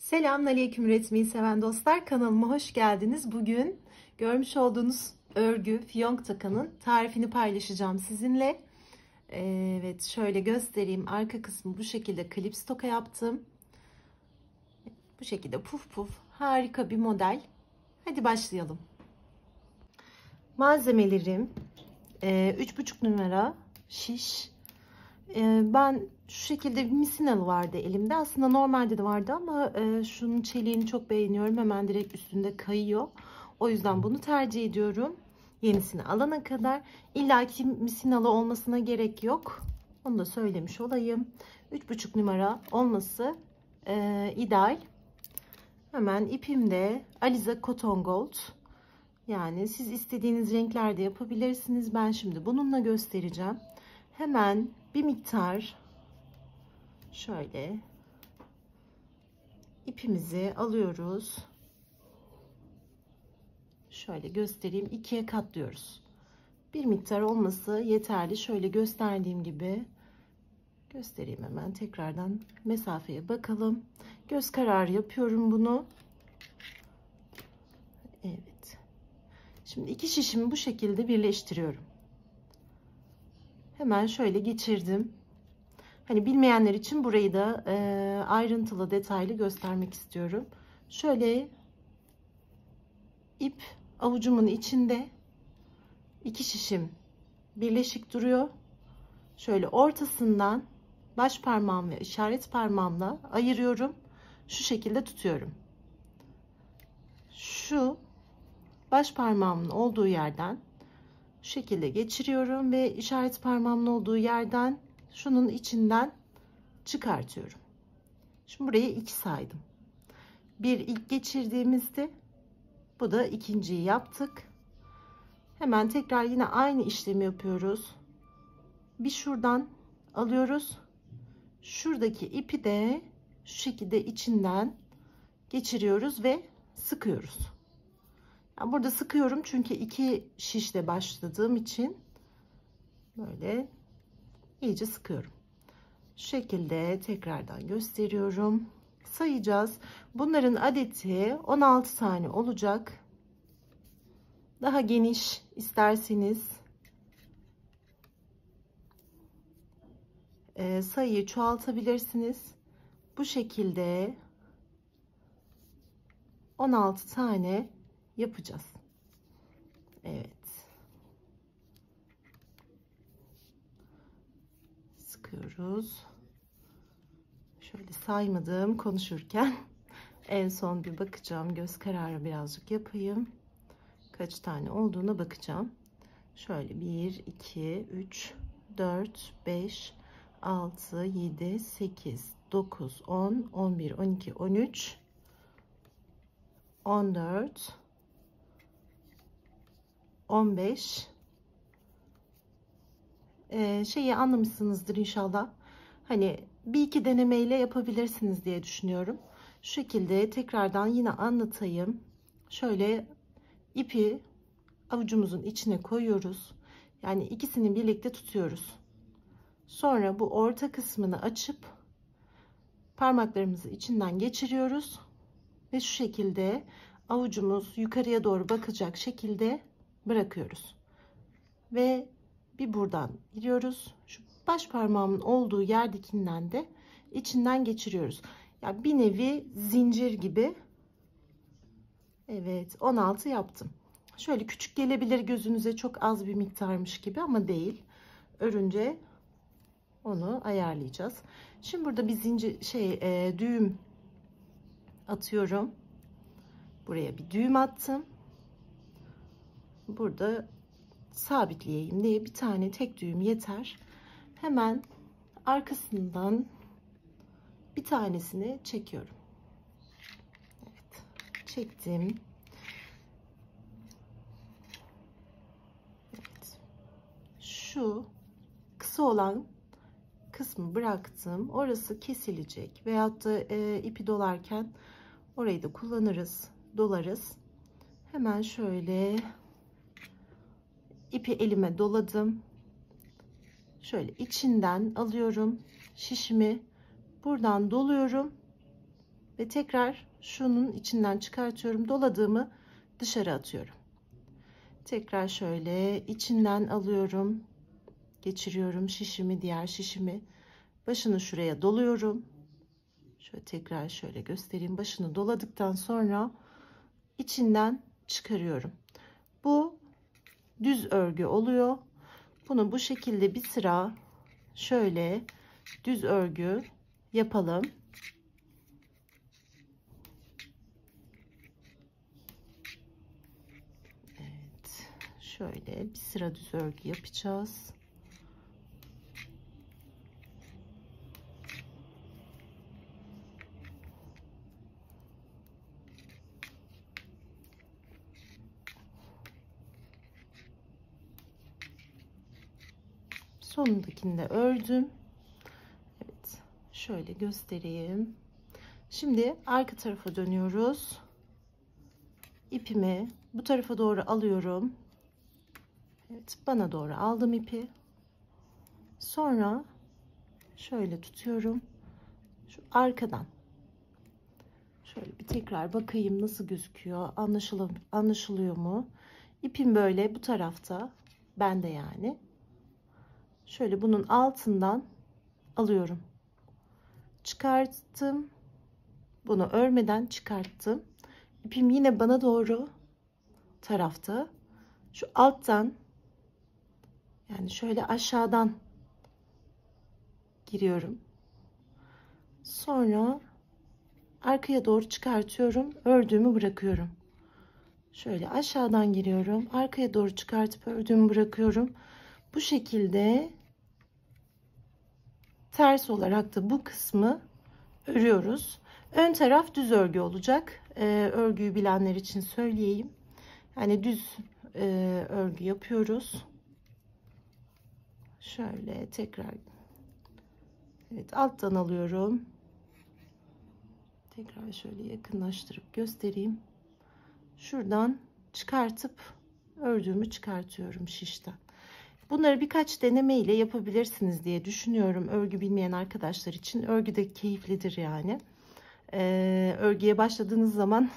Selamünaleyküm üretmeyi seven dostlar, kanalıma hoş geldiniz. Bugün görmüş olduğunuz örgü fiyonk takanın tarifini paylaşacağım sizinle. Evet, şöyle göstereyim. Arka kısmı bu şekilde klips toka yaptım. Bu şekilde puf puf harika bir model. Hadi başlayalım. Malzemelerim 3,5 numara şiş. Ben şu şekilde bir misinalı vardı elimde. Aslında normalde de vardı ama şunun çeliğini çok beğeniyorum. Hemen direkt üstünde kayıyor. O yüzden bunu tercih ediyorum. Yenisini alana kadar. İlla ki misinalı olmasına gerek yok. Onu da söylemiş olayım. 3,5 numara olması ideal. Hemen ipimde Alize Cotton Gold. Yani siz istediğiniz renklerde yapabilirsiniz. Ben şimdi bununla göstereceğim. Hemen bir miktar şöyle ipimizi alıyoruz. Şöyle göstereyim. İkiye katlıyoruz. Bir miktar olması yeterli. Şöyle gösterdiğim gibi göstereyim hemen. Tekrardan mesafeye bakalım. Göz kararı yapıyorum bunu. Evet. Şimdi iki şişimi bu şekilde birleştiriyorum. Hemen şöyle geçirdim. Hani bilmeyenler için burayı da ayrıntılı, detaylı göstermek istiyorum. Şöyle ip avucumun içinde, iki şişim birleşik duruyor. Şöyle ortasından baş parmağım ve işaret parmağımla ayırıyorum. Şu şekilde tutuyorum. Şu baş parmağımın olduğu yerden şu şekilde geçiriyorum ve işaret parmağımın olduğu yerden şunun içinden çıkartıyorum. Şimdi buraya 2 saydım. Bir ilk geçirdiğimizde, bu da ikinciyi yaptık. Hemen tekrar yine aynı işlemi yapıyoruz. Bir şuradan alıyoruz. Şuradaki ipi de şu şekilde içinden geçiriyoruz ve sıkıyoruz. Yani burada sıkıyorum çünkü 2 şişle başladığım için böyle iyice sıkıyorum. Şu şekilde tekrardan gösteriyorum. Sayacağız. Bunların adeti 16 tane olacak. Daha geniş isterseniz sayıyı çoğaltabilirsiniz. Bu şekilde 16 tane yapacağız. Evet. Sıkıyoruz. Şöyle saymadım konuşurken. En son bir bakacağım. Göz kararı birazcık yapayım. Kaç tane olduğuna bakacağım. Şöyle 1, 2, 3, 4, 5, 6, 7, 8, 9, 10, 11, 12, 13, 14, 15. Şeyi anlamışsınızdır inşallah. Hani bir iki denemeyle yapabilirsiniz diye düşünüyorum. Şu şekilde tekrardan yine anlatayım. Şöyle ipi avucumuzun içine koyuyoruz. Yani ikisini birlikte tutuyoruz. Sonra bu orta kısmını açıp parmaklarımızı içinden geçiriyoruz ve şu şekilde avucumuz yukarıya doğru bakacak şekilde bırakıyoruz. Ve bir buradan giriyoruz. Şu baş parmağımın olduğu yerdekinden de içinden geçiriyoruz. Yani bir nevi zincir gibi. Evet, 16 yaptım. Şöyle küçük gelebilir gözünüze, çok az bir miktarmış gibi ama değil. Örünce onu ayarlayacağız. Şimdi burada bir zincir düğüm atıyorum. Buraya bir düğüm attım. Burada sabitleyeyim diye bir tane tek düğüm yeter. Hemen arkasından bir tanesini çekiyorum. Evet, çektim. Evet. Şu kısa olan kısmı bıraktım. Orası kesilecek veyahut da ipi dolarken orayı da kullanırız, dolarız. Hemen şöyle ipi elime doladım. Şöyle içinden alıyorum şişimi, buradan doluyorum ve tekrar şunun içinden çıkartıyorum. Doladığımı dışarı atıyorum. Tekrar şöyle içinden alıyorum. Geçiriyorum şişimi, diğer şişimi. Başını şuraya doluyorum. Şöyle tekrar şöyle göstereyim. Başını doladıktan sonra içinden çıkarıyorum. Bu düz örgü oluyor. Bunu bu şekilde bir sıra şöyle düz örgü yapalım. Evet, şöyle bir sıra düz örgü yapacağız. Sonundakini de ördüm. Evet, şöyle göstereyim. Şimdi arka tarafa dönüyoruz. İpimi bu tarafa doğru alıyorum. Evet, bana doğru aldım ipi. Sonra şöyle tutuyorum. Şu arkadan. Şöyle bir tekrar bakayım nasıl gözüküyor. Anlaşılıyor mu? İpim böyle bu tarafta. Bende yani. Şöyle bunun altından alıyorum. Çıkarttım. Bunu örmeden çıkarttım. İpim yine bana doğru tarafta. Şu alttan, yani şöyle aşağıdan giriyorum. Sonra arkaya doğru çıkartıyorum. Ördüğümü bırakıyorum. Şöyle aşağıdan giriyorum. Arkaya doğru çıkartıp ördüğümü bırakıyorum. Bu şekilde ters olarak da bu kısmı örüyoruz. Ön taraf düz örgü olacak. Örgüyü bilenler için söyleyeyim. Yani düz örgü yapıyoruz. Şöyle tekrar. Evet, alttan alıyorum. Tekrar şöyle yakınlaştırıp göstereyim. Şuradan çıkartıp ördüğümü çıkartıyorum şişten. Bunları birkaç deneme ile yapabilirsiniz diye düşünüyorum. Örgü bilmeyen arkadaşlar için. Örgü de keyiflidir yani. Örgüye başladığınız zaman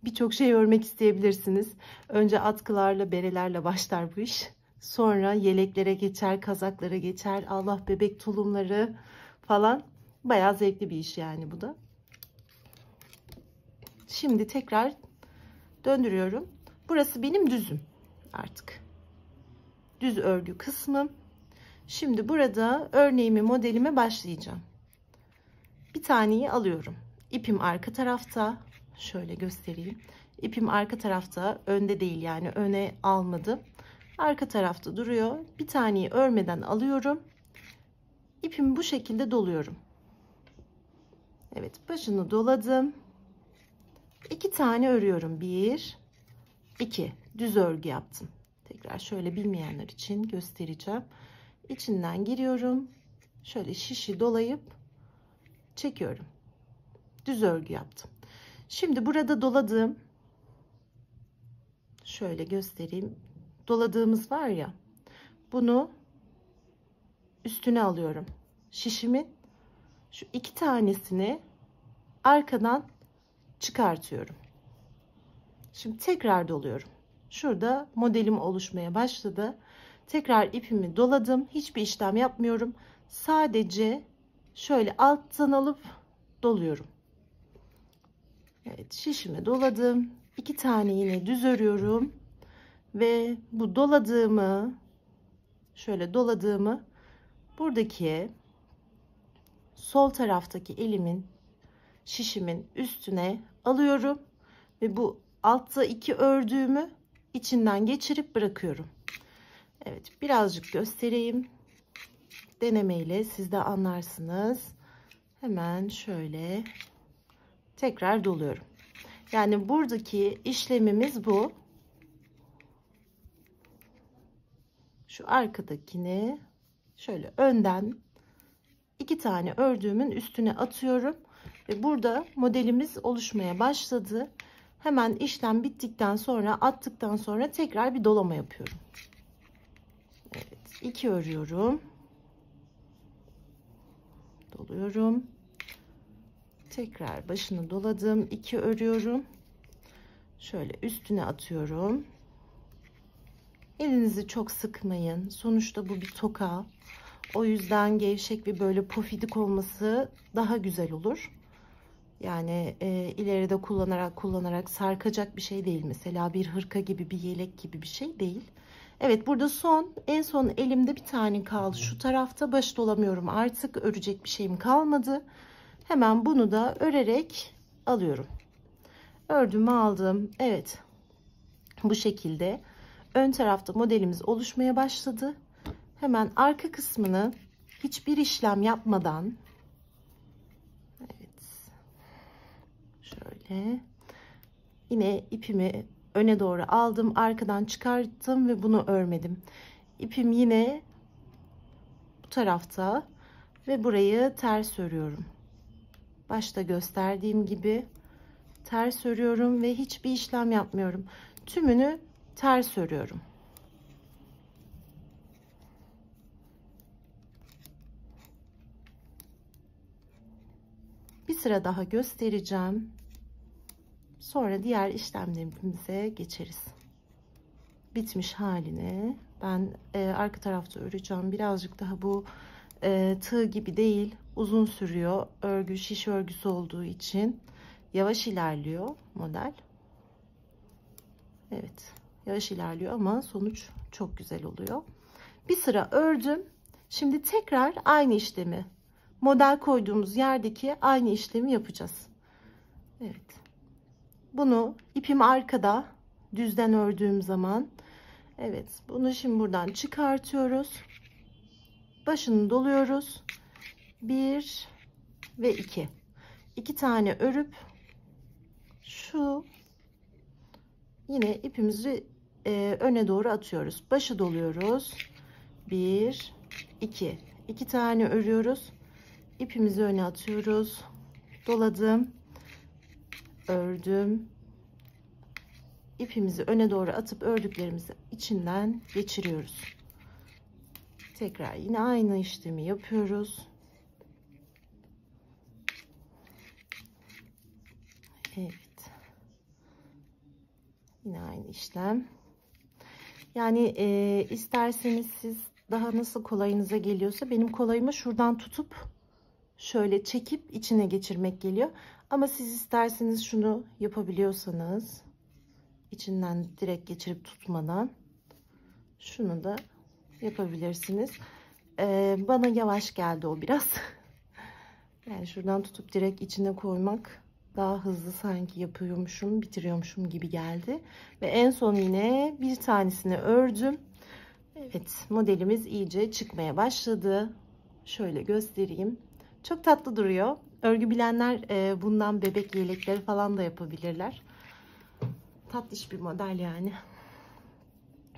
birçok şey örmek isteyebilirsiniz. Önce atkılarla, berelerle başlar bu iş. Sonra yeleklere geçer, kazaklara geçer. Allah, bebek tulumları falan. Bayağı zevkli bir iş yani bu da. Şimdi tekrar döndürüyorum. Burası benim düzüm artık. Düz örgü kısmım. Şimdi burada örneğimi, modelime başlayacağım. Bir taneyi alıyorum. İpim arka tarafta. Şöyle göstereyim. İpim arka tarafta, önde değil, yani öne almadım. Arka tarafta duruyor. Bir taneyi örmeden alıyorum. İpimi bu şekilde doluyorum. Evet, başını doladım. 2 tane örüyorum. 1, 2. Düz örgü yaptım. Tekrar şöyle bilmeyenler için göstereceğim. İçinden giriyorum. Şöyle şişi dolayıp çekiyorum. Düz örgü yaptım. Şimdi burada doladığım, şöyle göstereyim. Doladığımız var ya, bunu üstüne alıyorum. Şişimin şu 2 tanesini arkadan çıkartıyorum. Şimdi tekrar doluyorum. Şurada modelim oluşmaya başladı. Tekrar ipimi doladım. Hiçbir işlem yapmıyorum. Sadece şöyle alttan alıp doluyorum. Evet, şişimi doladım. 2 tane yine düz örüyorum. Ve bu doladığımı, şöyle doladığımı buradaki sol taraftaki elimin, şişimin üstüne alıyorum. Ve bu altta 2 ördüğümü içinden geçirip bırakıyorum. Evet, birazcık göstereyim. Denemeyle siz de anlarsınız. Hemen şöyle tekrar doluyorum. Yani buradaki işlemimiz bu. Şu arkadakini şöyle önden 2 tane ördüğümün üstüne atıyorum. Ve burada modelimiz oluşmaya başladı. Hemen işlem bittikten sonra, attıktan sonra tekrar bir dolama yapıyorum. Evet, 2 örüyorum. Doluyorum. Tekrar başını doladım. 2 örüyorum. Şöyle üstüne atıyorum. Elinizi çok sıkmayın. Sonuçta bu bir toka. O yüzden gevşek ve böyle pofidik olması daha güzel olur. Yani ileride kullanarak sarkacak bir şey değil. Mesela bir hırka gibi, bir yelek gibi bir şey değil. Evet, burada en son elimde bir tane kaldı. Şu tarafta baş dolamıyorum. Artık örecek bir şeyim kalmadı. Hemen bunu da örerek alıyorum. Ördüm, aldım. Evet. Bu şekilde ön tarafta modelimiz oluşmaya başladı. Hemen arka kısmını hiçbir işlem yapmadan, evet, şöyle yine ipimi öne doğru aldım, arkadan çıkarttım ve bunu örmedim. İpim yine bu tarafta ve burayı ters örüyorum. Başta gösterdiğim gibi ters örüyorum ve hiçbir işlem yapmıyorum. Tümünü ters örüyorum. Bir sıra daha göstereceğim. Sonra diğer işlemlerimize geçeriz. Bitmiş haline ben arka tarafta öreceğim. Birazcık daha bu tığ gibi değil, uzun sürüyor. Örgü şiş örgüsü olduğu için yavaş ilerliyor model. Evet, yavaş ilerliyor ama sonuç çok güzel oluyor. Bir sıra ördüm. Şimdi tekrar aynı işlemi, model koyduğumuz yerdeki aynı işlemi yapacağız. Evet. Bunu ipim arkada düzden ördüğüm zaman, evet, bunu şimdi buradan çıkartıyoruz. Başını doluyoruz. 1 ve 2. 2 tane örüp şu yine ipimizi öne doğru atıyoruz. Başı doluyoruz. 1 2. 2 tane örüyoruz. İpimizi öne atıyoruz. Doladım. Ördüm. İpimizi öne doğru atıp ördüklerimizi içinden geçiriyoruz. Tekrar yine aynı işlemi yapıyoruz. Evet. Yine aynı işlem. Yani isterseniz siz daha nasıl kolayınıza geliyorsa, benim kolayıma şuradan tutup şöyle çekip içine geçirmek geliyor. Ama siz isterseniz şunu yapabiliyorsanız, içinden direkt geçirip tutmadan şunu da yapabilirsiniz. Bana yavaş geldi o biraz. Yani şuradan tutup direkt içine koymak daha hızlı sanki yapıyormuşum, bitiriyormuşum gibi geldi. Ve en son yine bir tanesini ördüm. Evet, modelimiz iyice çıkmaya başladı. Şöyle göstereyim. Çok tatlı duruyor. Örgü bilenler bundan bebek yelekleri falan da yapabilirler. Tatlış bir model yani.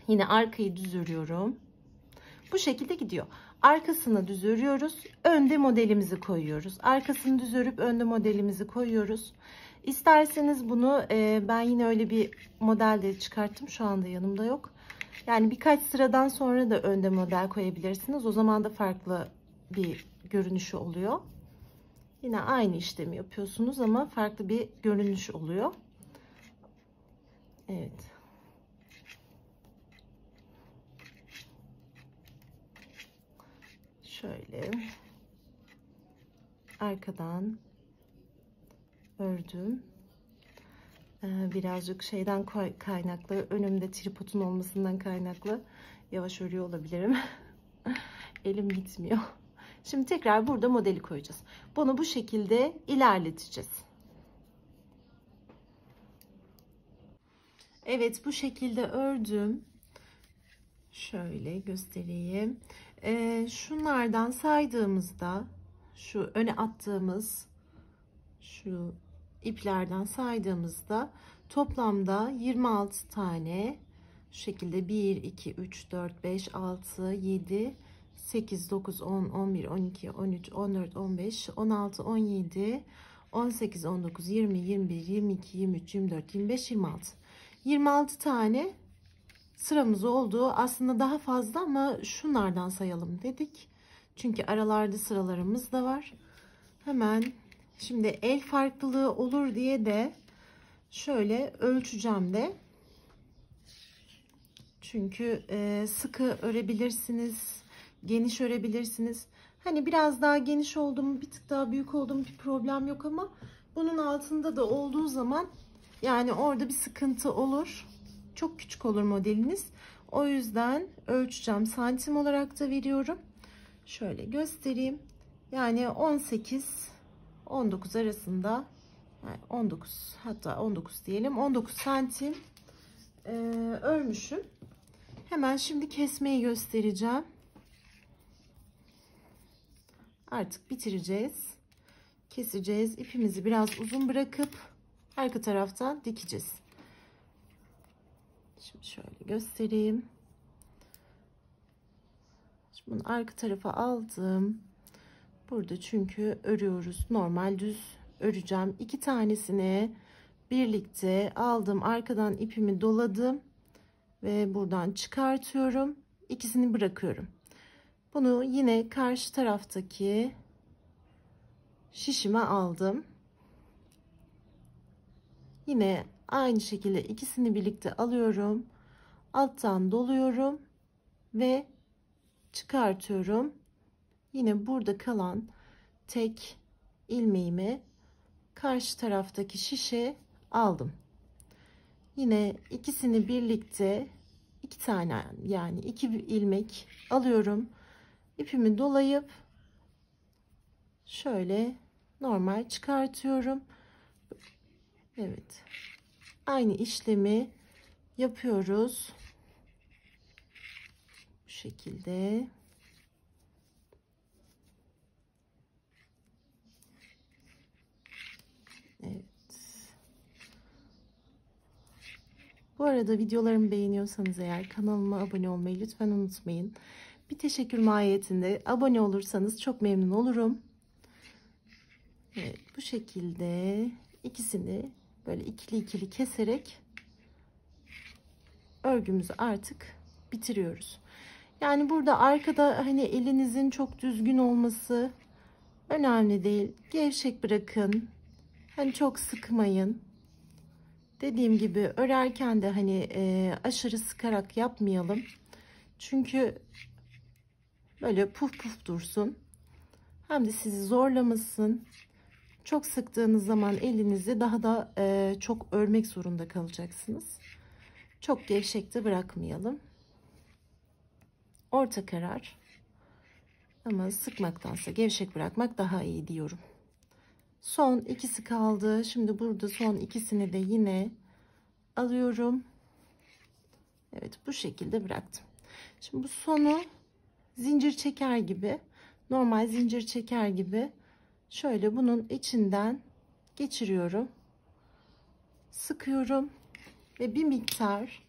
Yine arkayı düz örüyorum. Bu şekilde gidiyor. Arkasını düz örüyoruz. Önde modelimizi koyuyoruz. Arkasını düz örüp önde modelimizi koyuyoruz. İsterseniz bunu ben yine öyle bir model de çıkarttım. Şu anda yanımda yok. Yani birkaç sıradan sonra da önde model koyabilirsiniz. O zaman da farklı bir görünüşü oluyor. Yine aynı işlemi yapıyorsunuz ama farklı bir görünüş oluyor. Evet. Şöyle arkadan ördüm. Birazcık şeyden kaynaklı, önümde tripodun olmasından kaynaklı yavaş örüyor olabilirim. Elim gitmiyor. Şimdi tekrar burada modeli koyacağız. Bunu bu şekilde ilerleteceğiz. Evet, bu şekilde ördüm. Şöyle göstereyim. Şunlardan saydığımızda, şu öne attığımız şu iplerden saydığımızda toplamda 26 tane şu şekilde 1 2 3 4 5 6 7 8 9 10 11 12 13 14 15 16 17 18 19 20 21 22 23 24 25 26 tane sıramız oldu. Aslında daha fazla ama şunlardan sayalım dedik. Çünkü aralarda sıralarımız da var. Hemen Şimdi el farklılığı olur diye de şöyle ölçeceğim de. Çünkü sıkı örebilirsiniz, geniş örebilirsiniz. Hani biraz daha geniş oldu mu, bir tık daha büyük oldu mu bir problem yok ama bunun altında da olduğu zaman yani orada bir sıkıntı olur. Çok küçük olur modeliniz. O yüzden ölçeceğim. Santim olarak da veriyorum. Şöyle göstereyim. Yani 18 19 arasında, yani 19, hatta 19 diyelim, 19 santim örmüşüm. Hemen şimdi kesmeyi göstereceğim. Artık bitireceğiz. Keseceğiz. İpimizi biraz uzun bırakıp arka taraftan dikeceğiz. Şimdi şöyle göstereyim. Şimdi bunu arka tarafa aldım. Burada çünkü örüyoruz. Normal düz öreceğim. 2 tanesini birlikte aldım. Arkadan ipimi doladım ve buradan çıkartıyorum. İkisini bırakıyorum. Bunu yine karşı taraftaki şişime aldım. Yine aynı şekilde ikisini birlikte alıyorum. Alttan doluyorum ve çıkartıyorum. Yine burada kalan tek ilmeğimi karşı taraftaki şişe aldım. Yine ikisini birlikte 2 tane, yani 2 ilmek alıyorum. İpimi dolayıp şöyle normal çıkartıyorum. Evet. Aynı işlemi yapıyoruz. Bu şekilde. Evet. Bu arada videolarımı beğeniyorsanız eğer kanalıma abone olmayı lütfen unutmayın. Bir teşekkür mahiyetinde abone olursanız çok memnun olurum. Evet, bu şekilde ikisini böyle ikili ikili keserek örgümüzü artık bitiriyoruz. Yani burada arkada hani elinizin çok düzgün olması önemli değil. Gevşek bırakın. Hani çok sıkmayın. Dediğim gibi örerken de hani aşırı sıkarak yapmayalım. Çünkü böyle puf puf dursun. Hem de sizi zorlamasın. Çok sıktığınız zaman elinizi daha da çok örmek zorunda kalacaksınız. Çok gevşek de bırakmayalım. Orta karar. Ama sıkmaktansa gevşek bırakmak daha iyi diyorum. Son ikisi kaldı. Şimdi burada son ikisini de yine alıyorum. Evet, bu şekilde bıraktım. Şimdi bu sonu zincir çeker gibi, normal zincir çeker gibi şöyle bunun içinden geçiriyorum. Sıkıyorum ve bir miktar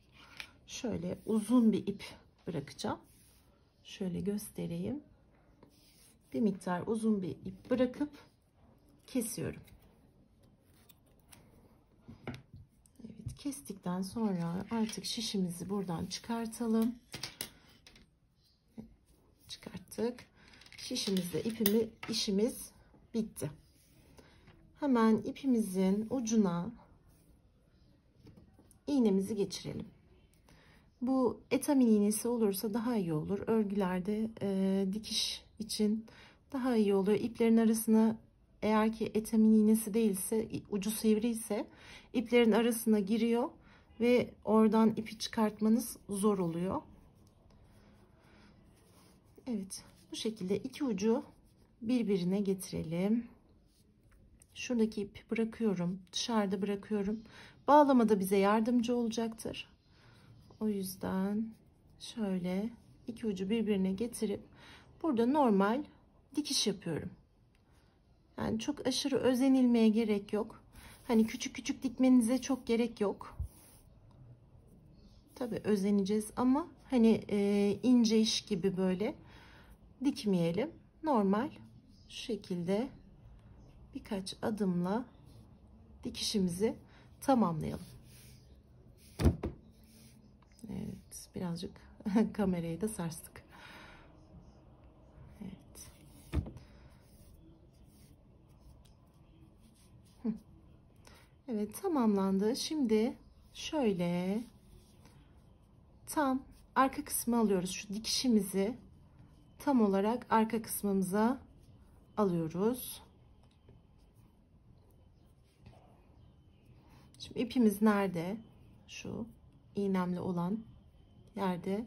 şöyle uzun bir ip bırakacağım. Şöyle göstereyim. Bir miktar uzun bir ip bırakıp kesiyorum. Evet, kestikten sonra artık şişimizi buradan çıkartalım. Çıkarttık. Şişimizde işimiz bitti. Hemen ipimizin ucuna iğnemizi geçirelim. Bu etamin iğnesi olursa daha iyi olur. Örgülerde dikiş için daha iyi olur. İplerin arasına, eğer ki etamin iğnesi değilse, ucu sivri ise iplerin arasına giriyor ve oradan ipi çıkartmanız zor oluyor. Evet, bu şekilde iki ucu birbirine getirelim. Şuradaki ipi bırakıyorum, dışarıda bırakıyorum. Bağlamada bize yardımcı olacaktır. O yüzden şöyle iki ucu birbirine getirip burada normal dikiş yapıyorum. Yani çok aşırı özenilmeye gerek yok. Hani küçük küçük dikmenize çok gerek yok. Tabii özeneceğiz ama hani ince iş gibi böyle dikmeyelim. Normal şu şekilde birkaç adımla dikişimizi tamamlayalım. Evet, birazcık kamerayı da sarstık. Evet. Evet, tamamlandı. Şimdi şöyle tam arka kısmı alıyoruz. Şu dikişimizi tam olarak arka kısmımıza alıyoruz. Şimdi ipimiz nerede? Şu iğnemli olan yerde.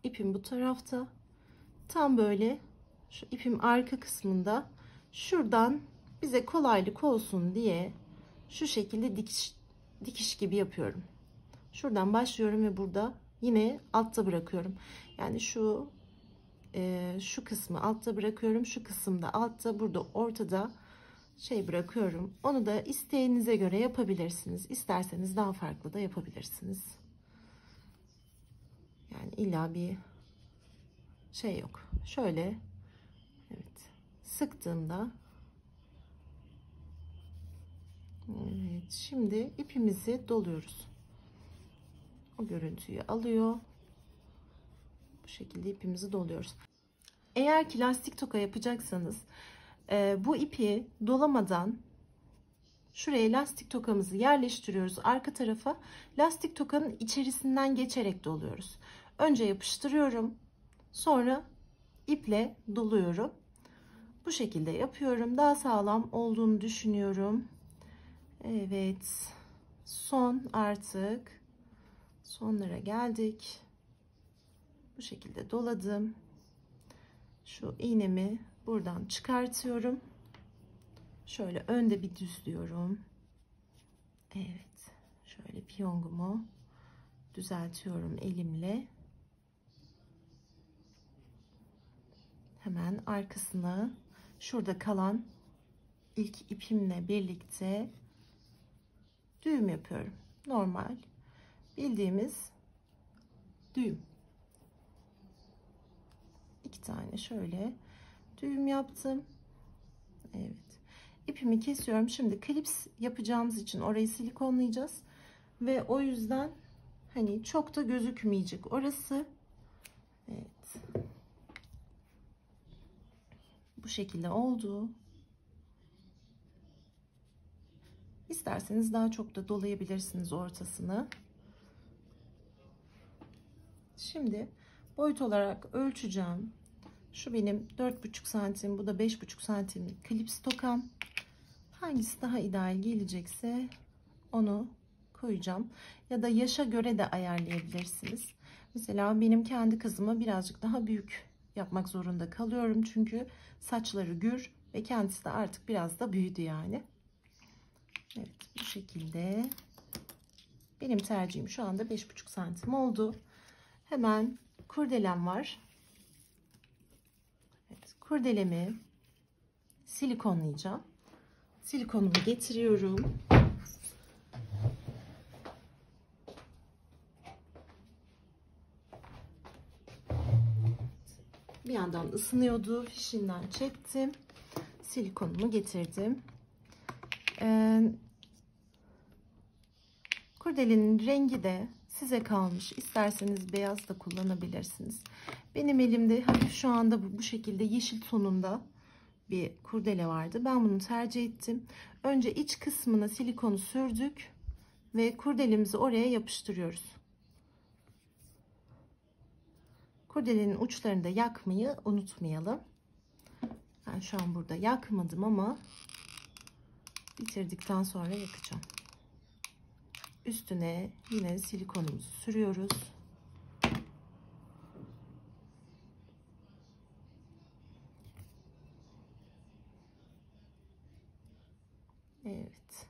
İpim bu tarafta. Tam böyle şu ipim arka kısmında, şuradan bize kolaylık olsun diye şu şekilde dikiş gibi yapıyorum. Şuradan başlıyorum ve burada yine altta bırakıyorum. Yani şu kısmı altta bırakıyorum. Şu kısımda altta, burada ortada şey bırakıyorum. Onu da isteğinize göre yapabilirsiniz. İsterseniz daha farklı da yapabilirsiniz. Yani illa bir şey yok. Şöyle, evet, sıktığımda, evet, şimdi ipimizi doluyoruz. O görüntüyü alıyor. Bu şekilde ipimizi doluyoruz. Eğer ki lastik toka yapacaksanız bu ipi dolamadan şuraya lastik tokamızı yerleştiriyoruz. Arka tarafa lastik tokanın içerisinden geçerek doluyoruz. Önce yapıştırıyorum. Sonra iple doluyorum. Bu şekilde yapıyorum. Daha sağlam olduğunu düşünüyorum. Evet. Son, artık sonlara geldik. Bu şekilde doladım. Şu iğnemi buradan çıkartıyorum. Şöyle önde bir düzlüyorum. Evet. Şöyle piyongumu düzeltiyorum elimle. Hemen arkasına şurada kalan ilk ipimle birlikte düğüm yapıyorum. Normal bildiğimiz düğüm. 2 tane şöyle düğüm yaptım. Evet. İpimi kesiyorum. Şimdi klips yapacağımız için orayı silikonlayacağız ve o yüzden hani çok da gözükmeyecek orası. Evet. Bu şekilde oldu. İsterseniz daha çok da dolayabilirsiniz ortasını. Şimdi boyut olarak ölçeceğim. Şu benim 4,5 santim, bu da 5,5 santim klips tokam. Hangisi daha ideal gelecekse onu koyacağım. Ya da yaşa göre de ayarlayabilirsiniz. Mesela benim kendi kızıma birazcık daha büyük yapmak zorunda kalıyorum. Çünkü saçları gür ve kendisi de artık biraz da büyüdü yani. Evet, bu şekilde. Benim tercihim şu anda 5,5 santim oldu. Hemen kurdelem var. Evet, kurdelemi silikonlayacağım. Silikonumu getiriyorum. Bir yandan ısınıyordu. Fişinden çektim. Silikonumu getirdim. Kurdelenin rengi de size kalmış. İsterseniz beyaz da kullanabilirsiniz. Benim elimde hafif şu anda bu şekilde yeşil tonunda bir kurdele vardı. Ben bunu tercih ettim. Önce iç kısmına silikonu sürdük ve kurdelemizi oraya yapıştırıyoruz. Kurdelenin uçlarını da yakmayı unutmayalım. Ben şu an burada yakmadım ama bitirdikten sonra yakacağım. Üstüne yine silikonumuzu sürüyoruz. Evet.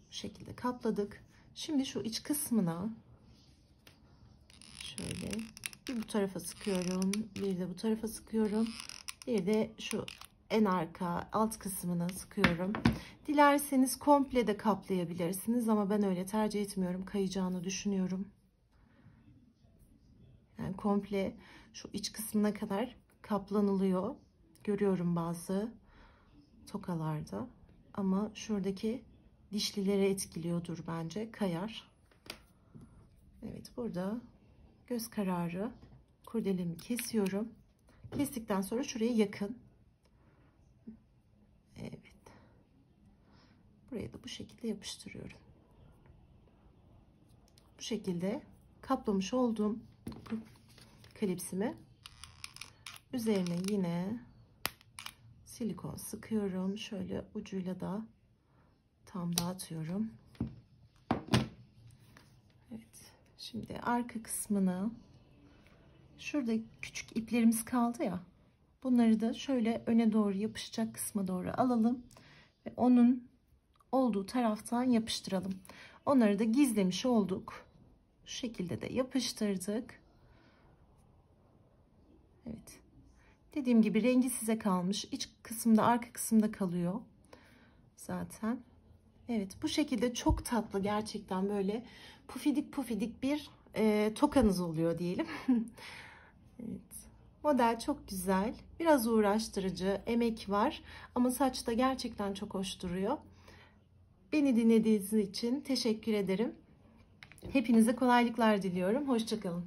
Bu şekilde kapladık. Şimdi şu iç kısmına şöyle bir bu tarafa sıkıyorum, bir de bu tarafa sıkıyorum. Bir de şu en arka alt kısmına sıkıyorum. Dilerseniz komple de kaplayabilirsiniz ama ben öyle tercih etmiyorum. Kayacağını düşünüyorum. Yani komple şu iç kısmına kadar kaplanılıyor. Görüyorum bazı tokalarda. Ama şuradaki dişlilere etkiliyordur bence. Kayar. Evet, burada göz kararı kurdelemi kesiyorum. Kestikten sonra şuraya yakın. Evet. Buraya da bu şekilde yapıştırıyorum. Bu şekilde kaplamış olduğum klipsimi üzerine yine silikon sıkıyorum. Şöyle ucuyla da tam dağıtıyorum. Evet. Şimdi arka kısmını, şurada küçük iplerimiz kaldı ya. Bunları da şöyle öne doğru yapışacak kısma doğru alalım ve onun olduğu taraftan yapıştıralım. Onları da gizlemiş olduk. Şu şekilde de yapıştırdık. Evet. Dediğim gibi rengi size kalmış. İç kısımda, arka kısımda kalıyor zaten. Evet, bu şekilde çok tatlı, gerçekten böyle pufidik pufidik bir tokanız oluyor diyelim. Evet. Model çok güzel. Biraz uğraştırıcı, emek var ama saçta gerçekten çok hoş duruyor. Beni dinlediğiniz için teşekkür ederim. Hepinize kolaylıklar diliyorum. Hoşça kalın.